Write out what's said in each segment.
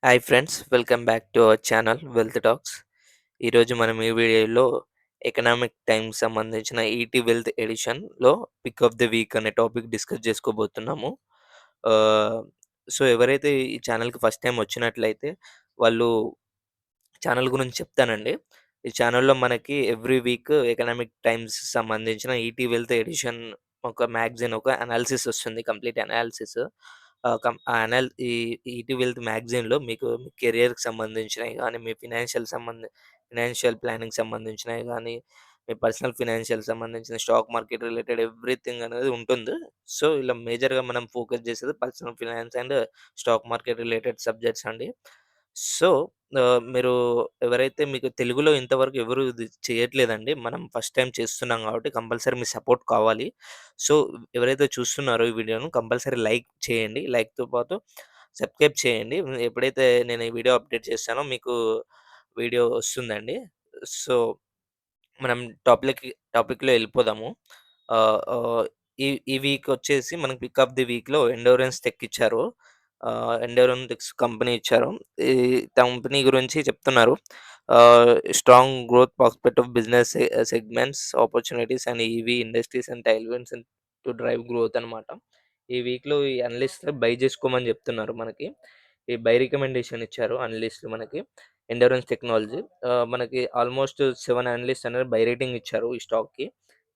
Hi friends, welcome back to our channel wealth talks. ఈరోజు మనం ఈ వీడియోలో ఎకనామిక్ టైమ్స్ సంబంధించిన ఈటీ వెల్త్ ఎడిషన్లో పిక్ ఆఫ్ ది వీక్ అనే టాపిక్ డిస్కస్ చేసుకోబోతున్నాము. ఆహ్, సో, ఎవరైతే ఈ ఛానల్‌కి ఫస్ట్ టైం వచ్చినట్లయితే వాళ్ళు ఛానల్ గురించి చెప్తానండి. ఈ ఛానల్‌లో మనకి ఎవ్రీ వీక్ ఎకనామిక్ టైమ్స్ సంబంధించిన ఈటీ వెల్త్ ఎడిషన్ ఒక మ్యాగజైన్ ఒక అనాలిసిస్ వస్తుంది. Complete analysis. ఆ ఈ ఈటీ వెల్త్ మ్యాగజైన్‌లో మీకు మీ కెరియర్‌కి సంబంధించినయి గానీ, మీ ఫినాన్షియల్ ప్లానింగ్‌కి సంబంధించినయి గానీ, మీ పర్సనల్ ఫినాన్షియల్ సంబంధించిన స్టాక్ మార్కెట్ రిలేటెడ్ ఎవ్రీథింగ్ అనేది ఉంటుంది. సో, ఇలా మేజర్‌గా మనం ఫోకస్ చేసేది personal finance and stock market related subjects అండి. సో, మీరు ఎవరైతే మీకు తెలుగులో ఇంతవరకు ఎవరు ఇది చేయట్లేదండి. మనం ఫస్ట్ టైమ్ చేస్తున్నాం కాబట్టి కంపల్సరీ మీ సపోర్ట్ కావాలి. సో, ఎవరైతే చూస్తున్నారో ఈ వీడియోను కంపల్సరీ లైక్ చేయండి. లైక్‌తో పాటు సబ్స్క్రైబ్ చేయండి. ఎప్పుడైతే నేను ఈ వీడియో అప్డేట్ చేస్తానో మీకు వీడియో వస్తుందండి. సో, మనం టాపిక్‌లో ఎళ్ళిపోదాము. ఆహ్, ఆహ్, ఈ ఈ వీక్ వచ్చేసి మనకి పిక్ ఆఫ్ ది వీక్‌లో ఎండూరెన్స్ టెక్ ఇచ్చారు. ఎండూరెన్స్ టెక్స్ కంపెనీ ఇచ్చారు. ఈ కంపెనీ గురించి చెప్తున్నారు. Strong growth prospect of business segments, opportunities and EV industries and tailwinds to drive growth అనమాట. ఈ వీక్‌లో ఈ అనలిస్ట్‌లు బై జేసుకోమని జెప్తున్నారు మనకి. ఈ బై రికమెండేషన్ ఇచ్చారు అనలిస్ట్‌లు మనకి. Endurance technology. మనకి ఆల్మోస్ట్ 7 అనలిస్ట్ అనేది బై రేటింగ్ ఇచ్చారు ఈ స్టాక్‌కి.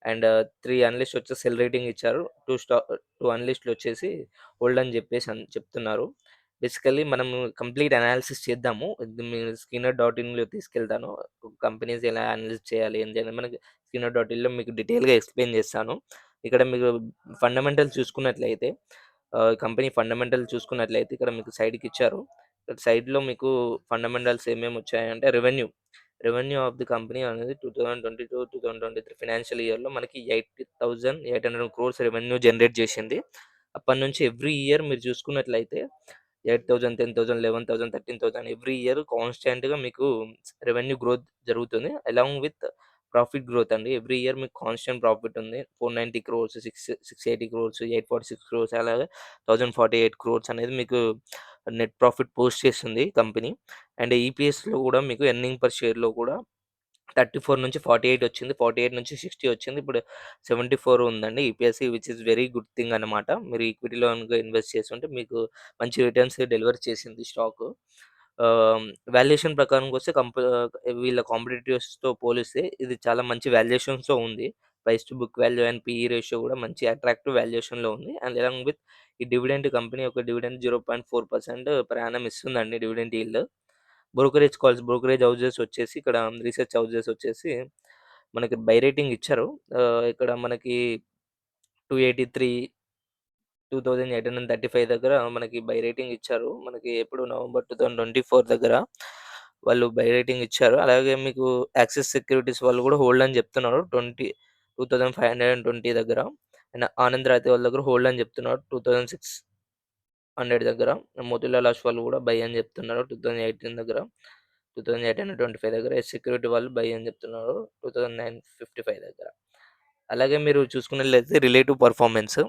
అండ్ 3 అనలిస్ట్ వచ్చేసి సెల్ రేటింగ్ ఇచ్చారు. 2 అనలిస్ట్‌లు వచ్చేసి హోల్డ్ అని జెప్పేసి చెప్తున్నారు. బేసికల్లీ మనం కంప్లీట్ అనాలిసిస్ చేద్దాము. ఇది మీరు స్కిన్నర్ డాట్ ఇన్‌లో తీసుకెళ్తాను. కంపెనీస్ ఎలా అనలైజ్ చేయాలి ఏంటి అనేది మనకి స్కిన్నర్ డాట్ ఇన్‌లో మీకు డీటెయిల్‌గా ఎక్స్‌ప్లెయిన్ చేస్తాను. ఇక్కడ మీకు ఫండమెంటల్స్ చూసుకున్నట్లయితే కంపెనీ ఫండమెంటల్ చూసుకున్నట్లయితే ఇక్కడ మీకు సైడ్‌కి ఇచ్చారు. ఇక్కడ సైడ్‌లో మీకు ఫండమెంటల్స్ ఏమేమి వచ్చాయంటే రెవెన్యూ ఆఫ్ ది కంపెనీ అనేది 2022-2023 ఫైనాన్షియల్ ఇయర్‌లో మనకి 80,800 క్రోర్స్ రెవెన్యూ జనరేట్ చేసింది. అప్పటినుంచి ఎవ్రీ ఇయర్ మీరు చూసుకున్నట్లయితే 8,000, 10,000, 11,000, 13,000 ఎవ్రీ ఇయర్ కాన్స్టాంట్‌గా మీకు రెవెన్యూ గ్రోత్ జరుగుతుంది. అలాంగ్ విత్ ప్రాఫిట్ గ్రోత్ అండి. ఎవ్రీ ఇయర్ మీకు కాన్స్టాంట్ ప్రాఫిట్ ఉంది. 490 క్రోర్స్, 680 క్రోర్స్, 846 క్రోర్స్ అలాగే 1,048 క్రోర్స్ అనేది మీకు నెట్ ప్రాఫిట్ పోస్ట్ చేస్తుంది కంపెనీ. అండ్ ఈపీఎస్‌లో కూడా మీకు ఎర్నింగ్ పర్ షేర్‌లో కూడా 34 నుంచి 48 వచ్చింది. 48 నుంచి 60 వచ్చింది. ఇప్పుడు 74 ఉందండి EPS, which is very good thing అన్నమాట. మీరు ఈక్విటీలో గనుక ఇన్వెస్ట్ చేసుంటే మీకు మంచి రిటర్న్స్ డెలివర్ చేసింది స్టాకు. ఆహ్, వాల్యుయేషన్ ప్రకారంకొస్తే వీళ్ళ కాంపిటీటర్స్‌తో పోలిస్తే ఇది చాలా మంచి వాల్యుయేషన్స్‌లో ఉంది. Price to book value and PE ratio కూడా మంచి అట్రాక్టివ్ వాల్యుయేషన్‌లో ఉంది. అండ్ అలాంగ్ విత్ ఈ డివిడెండ్ కంపెనీ ఒక డివిడెండ్ 0.4% పర్ యాన్నమ్ ఇస్తుందండి డివిడెండ్ ఈల్డ్. బ్రోకరేజ్ హౌసెస్ వచ్చేసి ఇక్కడ రీసెర్చ్ హౌసెస్ వచ్చేసి మనకి బై రేటింగ్ ఇచ్చారు. ఇక్కడ మనకి 283, 2835 దగ్గర మనకి బై రేటింగ్ ఇచ్చారు. మనకి ఎప్పుడు నవంబర్ 2024 దగ్గర వాళ్ళు బై రేటింగ్ ఇచ్చారు. అలాగే మీకు యాక్సిస్ సెక్యూరిటీస్ వాళ్ళు కూడా హోల్డ్ అని చెప్తున్నారు. 2520 దగ్గర. అండ్ ఆనంద్ రాథే వాళ్ళ దగ్గర హోల్డ్ అని చెప్తున్నారు. 2600 దగ్గర. మోతిలాల్ ఓస్వాల్ కూడా బై అని చెప్తున్నారు. 2018 దగ్గర. 2825 దగ్గర. యెస్ సెక్యూరిటీ వాళ్ళు బై అని చెప్తున్నారు. 2955 దగ్గర. అలాగే మీరు చూసుకున్నట్లయితే రిలేటివ్ పెర్ఫార్మన్స్.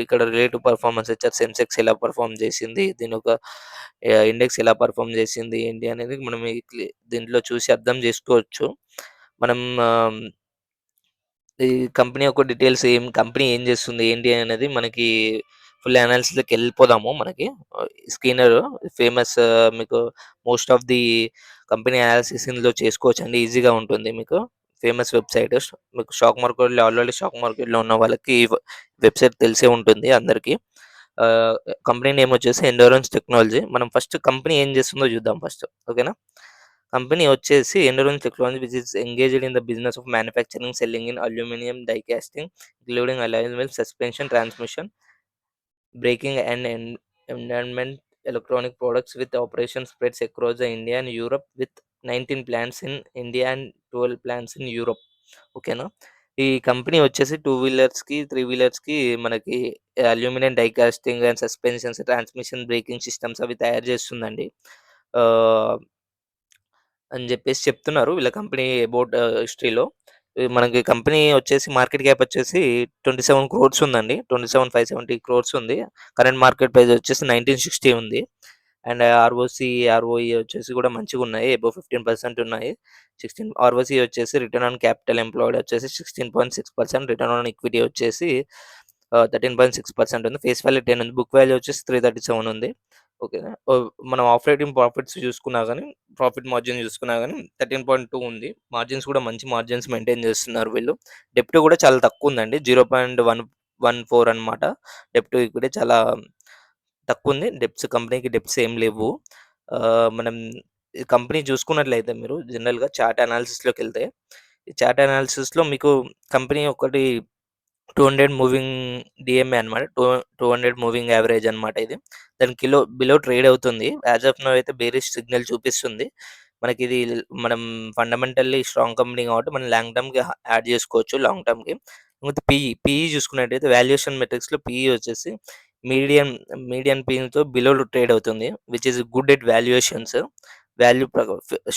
ఇక్కడ రిలేటివ్ పెర్ఫార్మన్స్ ఇచ్చారు. సెన్సెక్స్ ఎలా పెర్ఫార్మ్ చేసింది? దీనొక ఇండెక్స్ ఎలా పెర్ఫార్మ్ చేసింది? ఏంటి అనేది మనం దీంట్లో చూసి అర్థం చేసుకోవచ్చు. మనం ఈ కంపెనీ యొక్క డీటెయిల్స్ కంపెనీ ఏం చేస్తుంది? ఏంటి అనేది మనకి ఫుల్ అనాలిసిస్‌లోకెళ్ళిపోదాము మనకి. స్కిన్నర్ ఫేమస్, మీకు most of the company analysis ఇందులో చేసుకోవచ్చండి. ఈజీగా ఉంటుంది మీకు. Famous website. మీకు స్టాక్ మార్కెట్‌లో ఉన్న వాళ్ళకి ఈ వెబ్‌సైట్ తెలిసే ఉంటుంది అందరికి. ఆహ్, కంపెనీ నేమ్ వచ్చేసి ఎండూరెన్స్ టెక్నాలజీ. మనం ఫస్ట్ కంపెనీ ఏం చేస్తుందో చూద్దాం ఫస్ట్. ఓకేనా? కంపెనీ వచ్చేసి Endurance technology which is engaged in the business of manufacturing, selling in aluminium die casting including alloy wheels, suspension, transmission, braking and environment electronic products with operation spreads across the India and Europe with 19 plants in India and 12 plants in Europe. ఓకేనా? ఈ company వచ్చేసి 2 వీలర్స్‌కి, 3 వీలర్స్‌కి మనకి aluminium die casting and suspensions, transmission, braking systems అవి తయారు చేస్తుందండి. ఆహ్, అని జెప్పేసి చెప్తున్నారు వీళ్ళ కంపెనీ అబౌట్ హిస్టరీలో. మనకి కంపెనీ వచ్చేసి మార్కెట్ క్యాప్ వచ్చేసి 27 క్రోర్స్ ఉందండి. 27,570 క్రోర్స్ ఉంది. కరెంట్ మార్కెట్ ప్రైస్ వచ్చేసి 1960 ఉంది. అండ్ ఆర్ఓఈ వచ్చేసి కూడా మంచిగున్నాయి. అబోవ్ 15% ఉన్నాయి. 16 ఆర్ఓసీ వచ్చేసి రిటర్న్ ఆన్ క్యాపిటల్ ఎంప్లాయిడ్ వచ్చేసి 16.6%, రిటర్న్ ఆన్ ఈక్విటీ వచ్చేసి 13.6% ఉంది. ఫేస్ వాల్యూ 10 ఉంది. బుక్ వాల్యూ వచ్చేసి 337 ఉంది. ఓకేనా. మనం ఆపరేటింగ్ ప్రాఫిట్స్ చూసుకున్నా గాని, ప్రాఫిట్ మార్జిన్ చూసుకున్నా గాని 13.2 ఉంది. మార్జిన్స్ కూడా మంచి మార్జిన్స్ మెయింటైన్ చేస్తున్నారు వీళ్ళు. డెప్ట్ కూడా చాలా తక్కువుందండి. 0.114 అనమాట. డెప్ట్ టు ఈక్విటీ చాలా తక్కువుంది. కంపెనీకి డెప్ట్స్ ఏం లేవు. మనం ఈ కంపెనీ చూసుకున్నట్లయితే మీరు జనరల్‌గా చార్ట్ అనాలిసిస్‌లోకెళ్తే, ఈ చార్ట్ అనాలిసిస్‌లో మీకు కంపెనీ ఒకటి 200 మూవింగ్ డీఎంఏ అనమాట. 200 మూవింగ్ యావరేజ్ అనమాట ఇది. దాని బిలో ట్రేడ్ అవుతుంది. యాస్ ఆఫ్ నౌ అయితే బేరిష్ సిగ్నల్ చూపిస్తుంది. మనకిది మనం ఫండమెంటల్లీ స్ట్రాంగ్ కంపెనీ కాబట్టి మనం లాంగ్ టర్మ్‌కి యాడ్ చేసుకోవచ్చు లాంగ్ టర్మ్‌కి. ఇంకోటి పీఈ చూసుకున్నట్టయితే వాల్యుయేషన్ మెట్రిక్స్‌లో పీఈ వచ్చేసి మీడియన్ మీడియన్ పీఈతో బిలో ట్రేడ్ అవుతుంది. Which is good at valuations. Value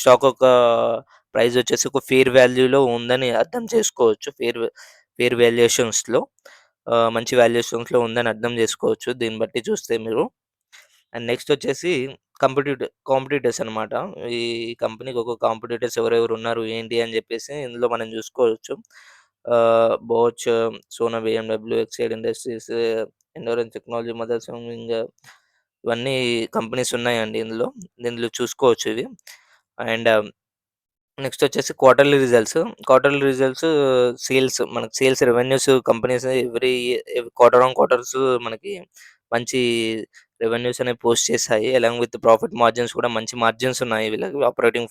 stock యొక్క ప్రైస్ వచ్చేసి ఒక ఫెయిర్ వాల్యూలో ఉందని అర్థం చేసుకోవచ్చు. ఫెయిర్ వాల్యుయేషన్స్‌లో మంచి వాల్యుయేషన్స్‌లో ఉందని అర్థం చేసుకోవచ్చు. దీన్ని బట్టి చూస్తే మీరు. అండ్ నెక్స్ట్ వచ్చేసి కాంపిటీటర్స్ అనమాట. ఈ కంపెనీకి ఒక కాంపిటీటర్స్ ఎవరెవరు ఉన్నారు, ఏంటి అని చెప్పేసి ఇందులో మనం చూసుకోవచ్చు. Bosch, Sona BMW, Exide industries, endurance technology, Motherson ఇవన్నీ కంపెనీస్ ఉన్నాయండి ఇందులో. దీనిలో చూసుకోవచ్చు ఇవి. అండ్ నెక్స్ట్ వచ్చేసి క్వార్టర్లీ రిజల్ట్స్ మనకు sales revenues companies quarter on quarters మనకి మంచి రెవెన్యూస్ అనేవి పోస్ట్ చేశాయి. అలాంగ్ విత్ ప్రాఫిట్ మార్జిన్స్ కూడా మంచి మార్జిన్స్ ఉన్నాయి వీళ్ళకి. ఆపరేటింగ్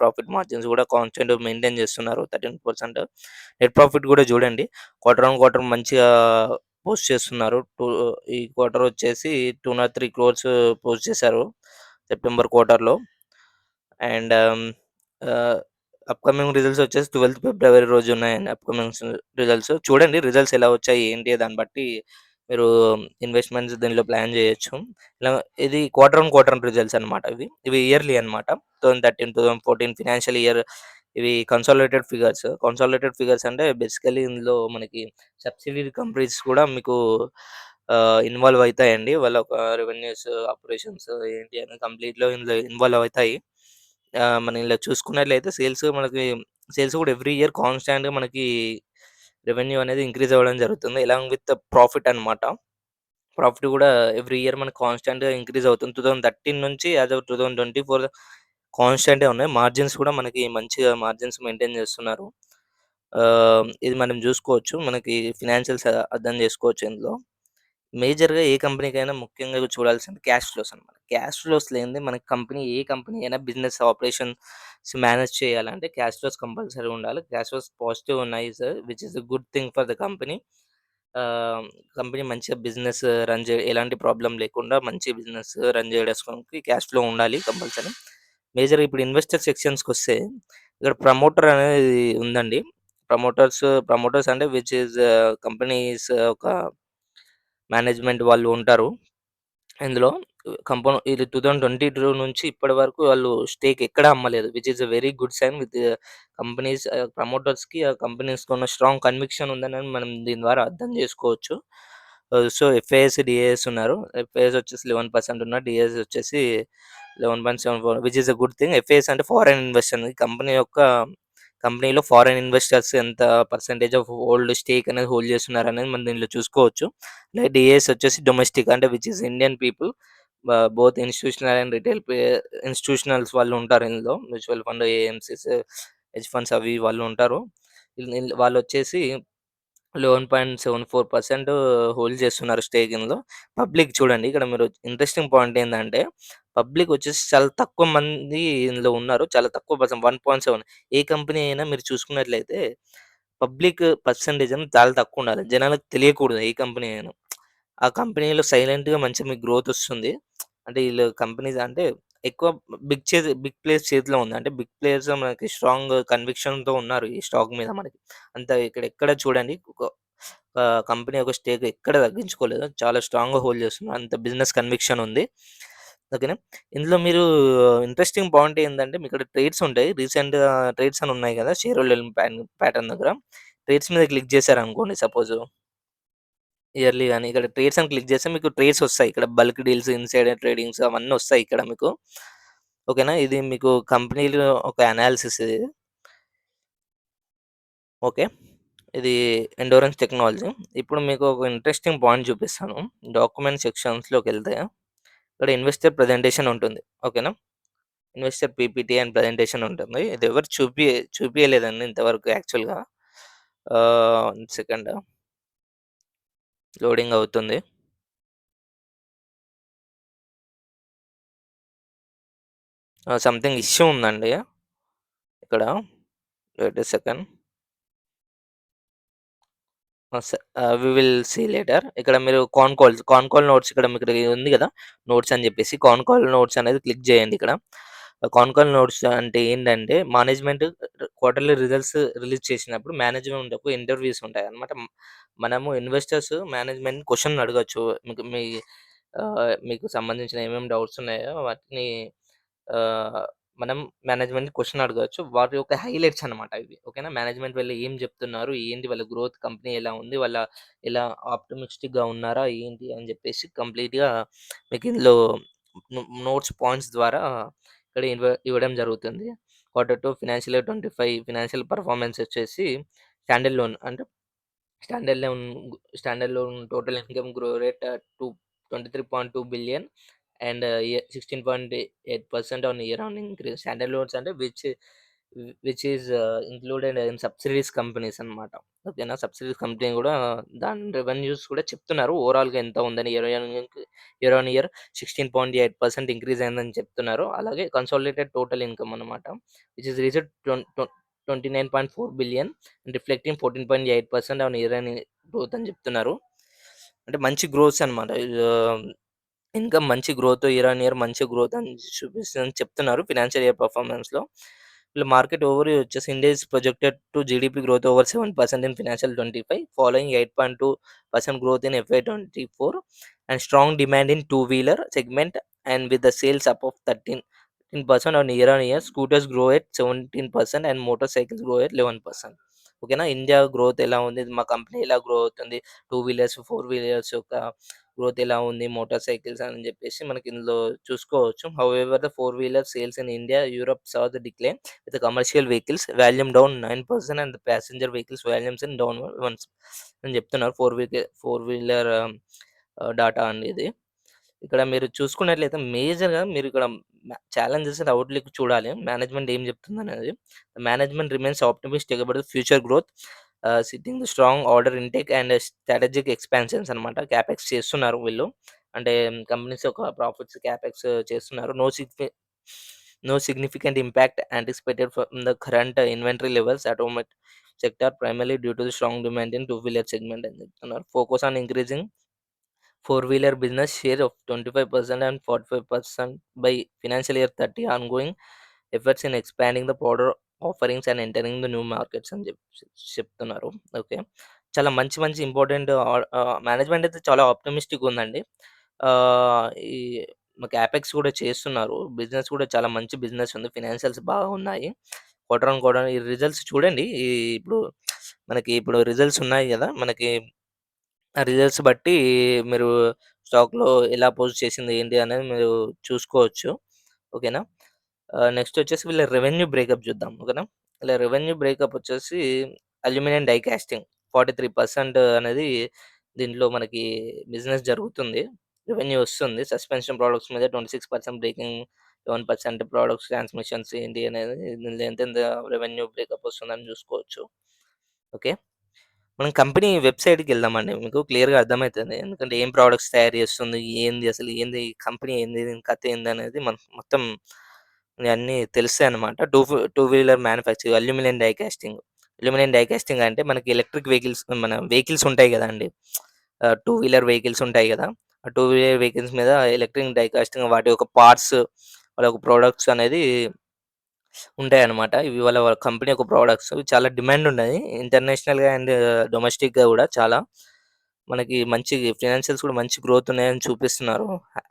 ప్రాఫిట్ మార్జిన్స్ కూడా కాన్స్టెంట్ మెయింటైన్ చేస్తున్నారు 13%. నెట్ ప్రాఫిట్ కూడా చూడండి, క్వార్టర్ ఆన్ క్వార్టర్ మంచిగా పోస్ట్ చేస్తున్నారు. ఈ క్వార్టర్ వచ్చేసి 203 క్రోర్స్ పోస్ట్ చేశారు సెప్టెంబర్ క్వార్టర్‌లో. అండ్ ఆహ్, అప్‌కమింగ్ రిజల్ట్స్ వచ్చేసి 12థ్ ఫిబ్రవరి రోజు ఉన్నాయండి. రిజల్ట్స్. చూడండి రిజల్ట్స్ ఎలా వచ్చాయి, ఏంటి దాన్ని బట్టి మీరు ఇన్వెస్ట్‌మెంట్స్ దీనిలో ప్లాన్ చేయొచ్చు. ఇలా ఇది క్వార్టర్ ఆన్ క్వార్టర్ రిజల్ట్స్ అనమాట ఇవి. ఇవి ఇయర్లీ అనమాట. 2013, 2014 ఫినాన్షియల్ ఇయర్ ఇవి కన్సాలిడేటెడ్ ఫిగర్స్ అంటే బేసికల్లీ ఇందులో మనకి సబ్సిడియరీ కంపెనీస్ కూడా మీకు ఇన్వాల్వ్ అయితాయండి. వాళ్ళ ఒక రెవెన్యూస్, ఆపరేషన్స్ ఏంటి అని కంప్లీట్‌లో ఇందులో ఇన్వాల్వ్ అయితాయి. మనం ఇలా చూసుకున్నట్లయితే సేల్స్ కూడా ఎవ్రీ ఇయర్ కాన్‌స్టాంట్‌గా మనకి రెవెన్యూ అనేది ఇంక్రీజ్ అవ్వడం జరుగుతుంది. అలాంగ్ విత్ ప్రాఫిట్ అనమాట. ప్రాఫిట్ కూడా ఎవ్రీ ఇయర్ మనకు కాన్‌స్టాంట్‌గా ఇంక్రీజ్ అవుతుంది. 2013 నుంచి యాస్ ఆఫ్ 2024 కాన్‌స్టాంట్‌గా ఉన్నాయి. మార్జిన్స్ కూడా మనకి మంచిగా మార్జిన్స్ మెయింటైన్ చేస్తున్నారు. ఇది మనం చూసుకోవచ్చు. మనకి ఫినాన్షియల్స్ అర్థం చేసుకోవచ్చు ఇందులో. మేజర్‌గా ఏ కంపెనీకైనా ముఖ్యంగా చూడాల్సింది క్యాష్ ఫ్లోస్ అనమాట. క్యాష్ ఫ్లోస్ లేనిదే మనకి ఏ కంపెనీ అయినా బిజినెస్ ఆపరేషన్స్ మేనేజ్ చేయాలంటే క్యాష్ ఫ్లోస్ కంపల్సరీ ఉండాలి. క్యాష్ ఫ్లోస్ పాజిటివ్ ఉన్నాయి sir, which is a good thing for the company. ఆహ్, కంపెనీ మంచిగా బిజినెస్ రన్ ఎలాంటి ప్రాబ్లమ్ లేకుండా మంచి బిజినెస్ రన్ చేయడానికి క్యాష్ ఫ్లో ఉండాలి కంపల్సరీ. మేజర్‌గా ఇప్పుడు ఇన్వెస్టర్ సెక్షన్స్‌కొస్తే ఇక్కడ ప్రమోటర్ అనేది ఉందండి. ప్రమోటర్స్ అంటే విచ్ ఈస్ కంపెనీస్ ఒక మేనేజ్‌మెంట్ వాళ్ళు ఉంటారు. ఇందులో ఇది 2022 నుంచి ఇప్పటి వరకు వాళ్ళు స్టేక్ ఎక్కడ అమ్మలేదు. Which is a very good sign with ప్రమోటర్స్‌కి ఆ కంపెనీస్‌కి ఉన్న స్ట్రాంగ్ కన్విక్షన్ ఉందని మనం దీని ద్వారా అర్థం చేసుకోవచ్చు. సో, డిఏఎస్ ఉన్నారు. ఎఫ్ఐఎస్ వచ్చేసి 11% ఉన్నారు. డిఏఎస్ వచ్చేసి 11.74 which is a good thing. FIS అంటే ఫారెన్ ఇన్వెస్టర్. కంపెనీలో ఫారెన్ ఇన్వెస్టర్స్ ఎంత పర్సెంటేజ్ ఆఫ్ స్టేక్ అనేది హోల్డ్ చేస్తున్నారనేది మనం దీనిలో చూసుకోవచ్చు. డిఏఎస్ వచ్చేసి డొమెస్టిక్ అంటే which is Indian people. Both institutional and institutionals వాళ్ళు ఉంటారు ఇందులో. Mutual fund, AMCs, hedge funds అవి వాళ్ళు ఉంటారు. వాళ్ళొచ్చేసి 11.74% హోల్డ్ చేస్తున్నారు స్టేక్ ఇందులో. పబ్లిక్ చూడండి, ఇక్కడ మీరు ఇంట్రెస్టింగ్ పాయింట్ ఏందంటే, పబ్లిక్ వచ్చేసి చాలా తక్కువ మంది ఇందులో ఉన్నారు. చాలా తక్కువ పర్సెంట్ 1.7. ఏ కంపెనీ అయినా మీరు చూసుకున్నట్లయితే పబ్లిక్ పర్సెంటేజ్ అనేది చాలా తక్కువుండాలి. జనాలకు తెలియకూడదు ఏ కంపెనీ అయినా. ఆ కంపెనీలో సైలెంట్‌గా మంచిగా మీకు గ్రోతొస్తుంది. అంటే ఈళ్ళు కంపెనీస్ అంటే ఎక్కువ బిగ్ ప్లేయర్స్ చేతిలో ఉంది. అంటే బిగ్ ప్లేయర్స్ మనకి స్ట్రాంగ్ కన్విక్షన్‌తో ఉన్నారు ఈ స్టాక్ మీద మనకి. ఎక్కడ చూడండి కంపెనీ ఒక స్టేక్ ఎక్కడ తగ్గించుకోలేదు. చాలా స్ట్రాంగ్‌గా హోల్డ్ చేస్తున్నారు. అంత బిజినెస్ కన్విక్షన్ ఉంది. ఓకేనా. ఇందులో మీరు ఇంట్రెస్టింగ్ పాయింట్ ఏందంటే మీకిక్కడ ట్రేడ్స్ ఉంటాయి. రీసెంట్‌గా ట్రేడ్స్ అని ఉన్నాయి గదా! షేర్ హోల్డర్స్ ప్యాటర్న్ దగ్గర. ట్రేడ్స్ మీద క్లిక్ చేశారనుకోండి సపోజ్. ఇయర్లీ గాని ఇక్కడ ట్రేడ్స్ అని క్లిక్ చేస్తే మీకు ట్రేడ్స్ వస్తాయి. ఇక్కడ బల్క్ డీల్స్, ఇన్సైడర్ ట్రేడింగ్స్ అవన్నీ వస్తాయి ఇక్కడ మీకు. ఓకేనా. ఇది మీకు కంపెనీలో ఒక అనాలిసిస్ ఇది. ఓకే. ఇది ఎండూరెన్స్ టెక్నాలజీ. ఇప్పుడు మీకు ఒక ఇంట్రెస్టింగ్ పాయింట్ చూపిస్తాను. డాక్యుమెంట్ సెక్షన్స్‌లోకెళ్తే ఇక్కడ ఇన్వెస్టర్ ప్రెజెంటేషన్ ఉంటుంది. ఓకేనా. ఇన్వెస్టర్ పీపీటీ అండ్ ప్రెజెంటేషన్ ఉంటుంది. ఇది ఎవరు చూపియలేదండి ఇంతవరకు యాక్చువల్‌గా. వన్ సెకండ్ లోడింగ్ అవుతుంది. సంథింగ్ ఇష్యూ ఉందండి ఇక్కడ. Wait a second. We will see later. ఇక్కడ మీరు కాన్ కాల్ నోట్స్ ఇక్కడ మీకు ఉంది గదా! నోట్స్ అని జెప్పేసి కాన్ కాల్ నోట్స్ అనేది క్లిక్ జేయండి ఇక్కడ. కాన్ కాల్ నోట్స్ అంటే ఏంటంటే మేనేజ్మెంట్ క్వార్టర్లీ రిజల్ట్స్ రిలీజ్ చేసినప్పుడు మేనేజ్మెంట్‌కు ఇంటర్వ్యూస్ ఉంటాయన్నమాట. మనము ఇన్వెస్టర్స్ మేనేజ్మెంట్ క్వెషన్ అడగొచ్చు. మీకు సంబంధించిన ఏమేమి డౌట్స్ ఉన్నాయో వాటిని ఆహ్, మనం మేనేజ్మెంట్ క్వెషన్ అడగొచ్చు. వాటి యొక్క హైలైట్స్ అన్నమాట ఇవి. ఓకేనా. మేనేజ్మెంట్ వాళ్ళు ఏం జెప్తున్నారు? ఏంటి వాళ్ళ గ్రోత్ కంపెనీ ఎలా ఉంది? ఎలా ఆప్టిమిస్టిక్‌గా ఉన్నారా? ఏంటి అని జెప్పేసి కంప్లీట్‌గా మీకు ఇందులో నోట్స్ పాయింట్స్ ద్వారా ఇక్కడ ఇవ్వడం జరుగుతుంది. Q2 financial year 25 financial performance వచ్చేసి స్టాండర్డ్ లోన్ అంటే standard loan standard loan total income grow rate 23.2 billion and 16.8% on year on increase. Standard loans అంటే which is included in subsidies companies అన్నమాట. ఓకేనా. Subsidies company గూడా దాని revenues కూడా చెప్తున్నారు. ఓవరాల్‌గా ఎంత ఉందని ఇయర్ ఆన్ ఇయర్ 16.8% ఇంక్రీజ్ అయిందని చెప్తున్నారు. అలాగే కన్సాలిడేటెడ్ టోటల్ ఇన్కమ్ అన్నమాట. Which is reached 29.4 billion reflecting 14.8% on year అని గ్రోత్ అని చెప్తున్నారు. అంటే మంచి గ్రోత్స్ అన్నమాట. ఇన్‌కమ్ మంచి గ్రోత్ ఇయర్ ఆన్ ఇయర్ మంచి గ్రోత్ అని చూపిస్తుందని చెప్తున్నారు ఫినాన్షియల్ ఇయర్ పెర్ఫార్మన్స్‌లో. వీళ్ళ మార్కెట్ ఓవర్‌వ్యూ వచ్చేసి India is projected to GDP growth over 7% in financial 25 following 8.2% growth in FY 24 and strong demand in two-wheeler segment and with the sales up of 13% on year-on-year. Scooters grow at 17% and motorcycles grow at 11%. ఓకేనా. India growth ఎలా ఉంది? మా company ఎలా grow అవుతుంది? Two wheelers, four wheelers యొక్క growth ఎలా ఉంది? Motor cycles అని జెప్పేసి మనకి ఇందులో చూసుకోవచ్చు. However the four wheeler sales in India, Europe saw the decline with the commercial vehicles volume down 9% and the passenger vehicles volumes in down 1 అని చెప్తున్నారు. ఫోర్ వీలర్ డాటా అండి ఇది. ఇక్కడ మీరు చూసుకున్నట్లయితే మేజర్‌గా మీరు ఇక్కడ ఛాలెంజెస్ అండ్ అవుట్‌లుక్ చూడాలి. మేనేజ్మెంట్ ఏం చెప్తుందనేది. Management remains optimistic about the future growth sitting the strong order intake and strategic expansions అన్నమాట. క్యాపెక్స్ చేస్తున్నారు వీళ్ళు. అంటే కంపెనీస్ యొక్క ప్రాఫిట్స్ క్యాపెక్స్ చేస్తున్నారు. No significant impact anticipated from the current inventory levels automotive sector primarily due to the strong demand in two wheeler segment అని చెప్తున్నారు. Focus on increasing four-wheeler business share of 25% and 45% by financial year 30 ongoing efforts in expanding the product offerings and entering the new markets అని చెప్తున్నారు. Okay. చాలా మంచి మంచి important management అయితే చాలా optimistic ఉందండి. ఈ క్యాపెక్స్ కూడా చేస్తున్నారు. బిజినెస్ కూడా చాలా మంచి బిజినెస్ ఉంది. ఫినాన్షియల్స్ బాగున్నాయి. క్వార్టర్ ఆన్ క్వార్టర్ ఈ రిజల్ట్స్ చూడండి. ఇప్పుడు మనకి ఇప్పుడు రిజల్ట్స్ ఉన్నాయి గదా! మనకి ఆ రిజల్ట్స్ బట్టి మీరు స్టాక్‌లో ఎలా పోస్ట్ చేసింది ఏంటి అనేది మీరు చూసుకోవచ్చు. ఓకేనా. నెక్స్ట్ వచ్చేసి వీళ్ళ రెవెన్యూ బ్రేకప్ చూద్దాం. ఓకేనా. వీళ్ళ రెవెన్యూ బ్రేకప్ వచ్చేసి అల్యూమినియం డై కాస్టింగ్ 43% అనేది దీంట్లో మనకి బిజినెస్ జరుగుతుంది. రెవెన్యూ వస్తుంది. సస్పెన్షన్ ప్రొడక్ట్స్ మీద 26% బ్రేకింగ్, 11% ప్రొడక్ట్స్ ట్రాన్స్‌మిషన్స్ ఏంటి అనేది దీనిలో ఎంతెంత రెవెన్యూ బ్రేకప్ వస్తుందని చూసుకోవచ్చు. ఓకే. మనం కంపెనీ వెబ్‌సైట్‌కెళ్దామండి. మీకు క్లియర్‌గా అర్థమైతది. ఎందుకంటే ఏం ప్రొడక్ట్స్ తయారు చేస్తుంది? ఏంది అసలు ఏంది కంపెనీ ఏంది? దీని కథ ఏందనేది మనకు మొత్తం అన్నీ తెలుస్తాయన్నమాట. Two wheeler manufacturing aluminium die casting. Aluminium die casting అంటే మనకి ఎలక్ట్రిక్ మన వెహికల్స్ ఉంటాయి గదండీ! టూ వీలర్ వెహికల్స్ ఉంటాయి గదా! ఆ టూ వీలర్ వెహికల్స్ మీద ఎలక్ట్రిక్ డై కాస్టింగ్ వాటి యొక్క పార్ట్స్, వాళ్ళ యొక్క ప్రొడక్ట్స్ అనేది ఉంటాయన్నమాట. ఇవి వాళ్ళ కంపెనీ యొక్క ప్రొడక్ట్స్. చాలా డిమాండ్ ఉన్నది. ఇంటర్నేషనల్‌గా అండ్ డొమెస్టిక్‌గా గూడా చాలా. మనకి మంచి ఫినాన్షియల్స్ కూడా మంచి గ్రోత్ ఉన్నాయని చూపిస్తున్నారు.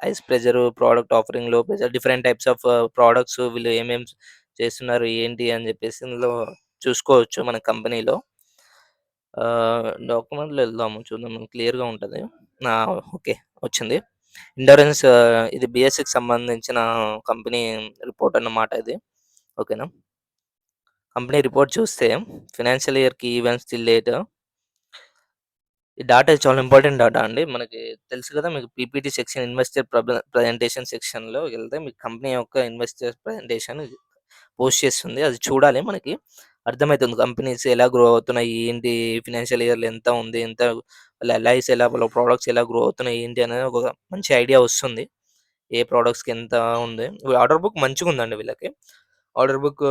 ఐస్ ప్రెషర్, ప్రొడక్ట్ ఆఫరింగ్, లో pressure different types of products వీళ్ళు చేస్తున్నారు ఏంటి అని జెప్పేసి ఇందులో చూసుకోవచ్చు మన కంపెనీలో. డాక్యుమెంట్‌లో ఎళ్దాము చూద్దాం క్లియర్‌గా ఉంటది. ఆ! ఓకే. వచ్చింది. ఎండూరెన్స్ ఇది బీఎస్‌సికి సంబంధించిన కంపెనీ రిపోర్ట్ అన్నమాట ఇది. ఓకేనా. కంపెనీ రిపోర్ట్ చూస్తే financial year key events till date ఈ డాటా చాలా ఇంపార్టెంట్ డాటా అండి. మనకి తెలుసు కదా! మీకు పీపీటీ సెక్షన్ ఇన్వెస్టర్ ప్రజెంటేషన్ సెక్షన్‌లో ఎళ్తే మీకు కంపెనీ యొక్క ఇన్వెస్టర్ ప్రజెంటేషన్ పోస్ట్ చేస్తుంది. అది చూడాలి మనకి. అర్థమైతుంది. కంపెనీస్ ఎలా గ్రో అవుతున్నాయి, ఏంటి ఫినాన్షియల్ ఇయర్‌లో ఎంత ఉంది, ఎంత వాళ్ళ ఎల్ఐస్ ఎలా వాళ్ళ ప్రొడక్ట్స్ ఎలా గ్రో అవుతున్నాయి, ఏంటి అనేది ఒక మంచి ఐడియా వస్తుంది. ఏ ప్రొడక్ట్స్‌కి ఎంత ఉంది. ఆర్డర్ బుక్ మంచిగుందండి వీళ్ళకి. ఆర్డర్ బుక్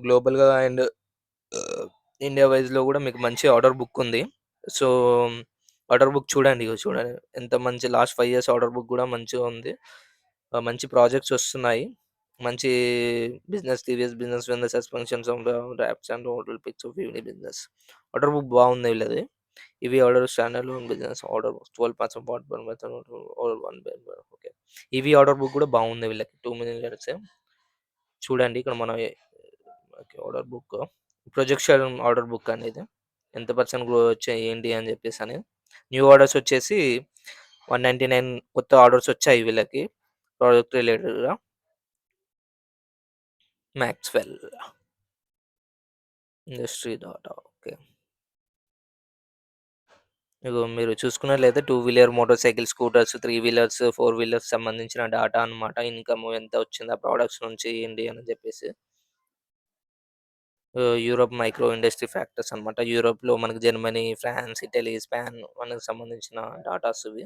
గ్లోబల్‌గా అండ్ ఇండియా వైస్‌లో గూడా మీకు మంచి ఆర్డర్ బుక్ ఉంది. సో, ఆర్డర్ బుక్ చూడండి. ఇగో చూడండి. ఎంత మంచి లాస్ట్ 5 ఇయర్స్ ఆర్డర్ బుక్ గూడా మంచిగా ఉంది. మంచి ప్రాజెక్ట్స్ వస్తున్నాయి. మంచి business TVS business when the suspensions of the wraps and hotel picks of ఈవెనీ బిజినెస్. ఆర్డర్ బుక్ బాగుంది వీళ్ళది. ఇవి order standard loan business order 12% part method or 1 okay. ఇవి ఆర్డర్ బుక్ గూడా బాగుంది వీళ్ళకి. 2,000,000 లీటర్సే. చూడండి ఇక్కడ మనం okay. Order book projection order book అనేది. ఎంత పర్సెంట్ గ్రో వచ్చాయి ఏంటి అని చెప్పేసని. న్యూ ఆర్డర్స్ వచ్చేసి 199 కొత్త ఆర్డర్స్ వచ్చాయి వీళ్ళకి. ప్రాజెక్ట్ రిలేటెడ్‌గా. Maxwell industry data okay. ఇగో మీరు చూసుకున్నట్లయితే 2 wheeler motorcycle, scooters, 3 wheelers, 4 wheelers సంబంధించిన డాటా అన్నమాట. ఇన్‌కమ్ ఎంత వచ్చింది ఆ ప్రొడక్ట్స్ నుంచి ఏంటి అని చెప్పేసి. యూరోప్ మైక్రో ఇండస్ట్రీ ఫ్యాక్టర్స్ అన్నమాట. యూరోప్‌లో మనకు జర్మనీ, ఫ్రాన్స్, ఇటలీ, స్పాన్ మనకు సంబంధించిన డాటాస్ ఇవి.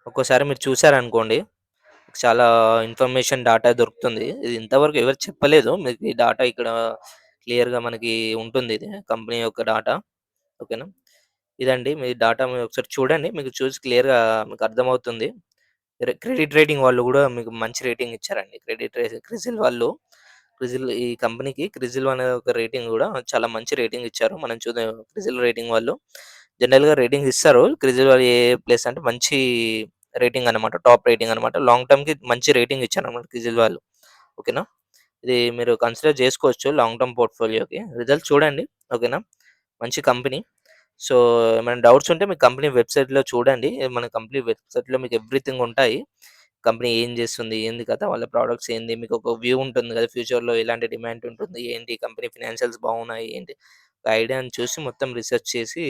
ఒక్కోసారి మీరు చూసారనుకోండి, చాలా ఇన్ఫర్మేషన్ డాటా దొరుకుతుంది. ఇది ఇంతవరకు ఎవరు చెప్పలేదు. మీకు ఈ డాటా ఇక్కడ క్లియర్‌గా మనకి ఉంటుంది ఇది. కంపెనీ యొక్క డాటా. ఓకేనా. ఇదండి మీ డాటా మీరు ఒకసారి చూడండి. మీకు చూసి క్లియర్‌గా మీకు అర్థమవుతుంది. క్రెడిట్ రేటింగ్ వాళ్ళు గూడా మీకు మంచి రేటింగ్ ఇచ్చారండి. క్రిజిల్ వాళ్ళు ఈ కంపెనీకి క్రిజిల్ అనే ఒక రేటింగ్ గూడా చాలా మంచి రేటింగ్ ఇచ్చారు. మనం చూద్దాం క్రిజిల్ రేటింగ్ వాళ్ళు జనరల్‌గా రేటింగ్ ఇస్తారు. క్రిజిల్ వాళ్ళు ఏ ప్లేస్ అంటే మంచి రేటింగ్ అనమాట. టాప్ రేటింగ్ అనమాట. లాంగ్ టర్మ్‌కి మంచి రేటింగ్ ఇచ్చారన్నమాట క్రిజిల్ వాళ్ళు. ఓకేనా. ఇది మీరు కన్సిడర్ చేసుకోవచ్చు లాంగ్ టర్మ్ పోర్ట్‌ఫోలియోకి. రిజల్ట్స్ చూడండి. ఓకేనా. మంచి కంపెనీ. సో, ఏమైనా డౌట్స్ ఉంటే మీ కంపెనీ వెబ్‌సైట్‌లో చూడండి. మన కంపెనీ వెబ్‌సైట్‌లో మీకు ఎవ్రీథింగ్ ఉంటాయి. కంపెనీ ఏం చేస్తుంది? ఏంది కథ? వాళ్ళ ప్రొడక్ట్స్ ఏంది? మీకొక వ్యూ ఉంటుంది కదా! ఫ్యూచర్‌లో ఎలాంటి డిమాండ్ ఉంటుంది? ఏంటి? కంపెనీ ఫినాన్షియల్స్ బాగున్నాయి ఏంటి? ఒక ఐడియాని చూసి మొత్తం రిసర్చ్ చేసి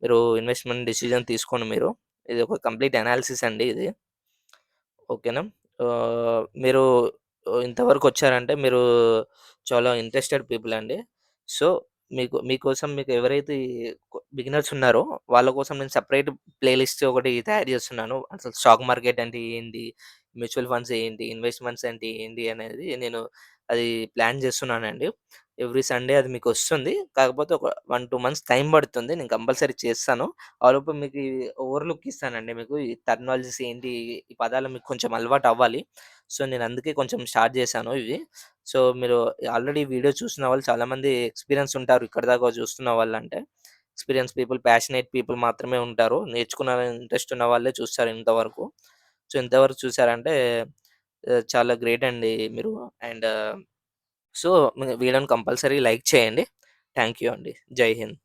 మీరు ఇన్వెస్ట్‌మెంట్ డెసిషన్ తీసుకోండి మీరు. ఇది ఒక కంప్లీట్ అనాలిసిస్ అండి ఇది. ఓకేనా. మీరు ఇంతవరకొచ్చారంటే మీరు చాలా ఇంట్రెస్టెడ్ పీపుల్ అండి. సో, మీకోసం మీకు ఎవరైతే బిగినర్స్ ఉన్నారో వాళ్ళ కోసం నేను సెపరేట్ ప్లేలిస్ట్ ఒకటి తయారు చేస్తున్నాను. అసలు స్టాక్ మార్కెట్ అంటే ఏంటి? మ్యూచువల్ ఫండ్స్ ఏంటి? ఇన్వెస్ట్‌మెంట్స్ అంటే ఏంటి? అనేది నేను అది ప్లాన్ చేస్తున్నానండి. ఎవ్రీ సండే అది మీకొస్తుంది. కాకపోతే ఒక 1, 2 మంత్స్ టైం పడుతుంది. నేను కంపల్సరీ చేస్తాను. ఆలోపు మీకు ఈ ఓవర్‌లుక్ ఇస్తానండి మీకు. ఈ టెర్మినాలజీస్ ఏంటి? ఈ పదాలు మీకు కొంచెం అలవాటు అవ్వాలి. సో, నేను అందుకే కొంచెం స్టార్ట్ చేశాను ఇవి. సో, మీరు ఆల్రెడీ వీడియో చూసిన వాళ్ళు చాలామంది ఎక్స్‌పీరియన్స్ ఉంటారు. ఇక్కడిదాకా చూస్తున్న వాళ్ళంటే. ఎక్స్‌పీరియన్స్ పీపుల్, ప్యాషనేట్ పీపుల్ మాత్రమే ఉంటారు. నేర్చుకున్నాలని ఇంట్రెస్ట్ ఉన్న వాళ్ళే చూస్తారు ఇంతవరకు. సో, ఇంతవరకు చూసారంటే చాలా గ్రేట్ అండి మీరు. అండ్ సో, వీడియోని కంపల్సరీ లైక్ చేయండి. థాంక్ యూ అండి. జై హింద్.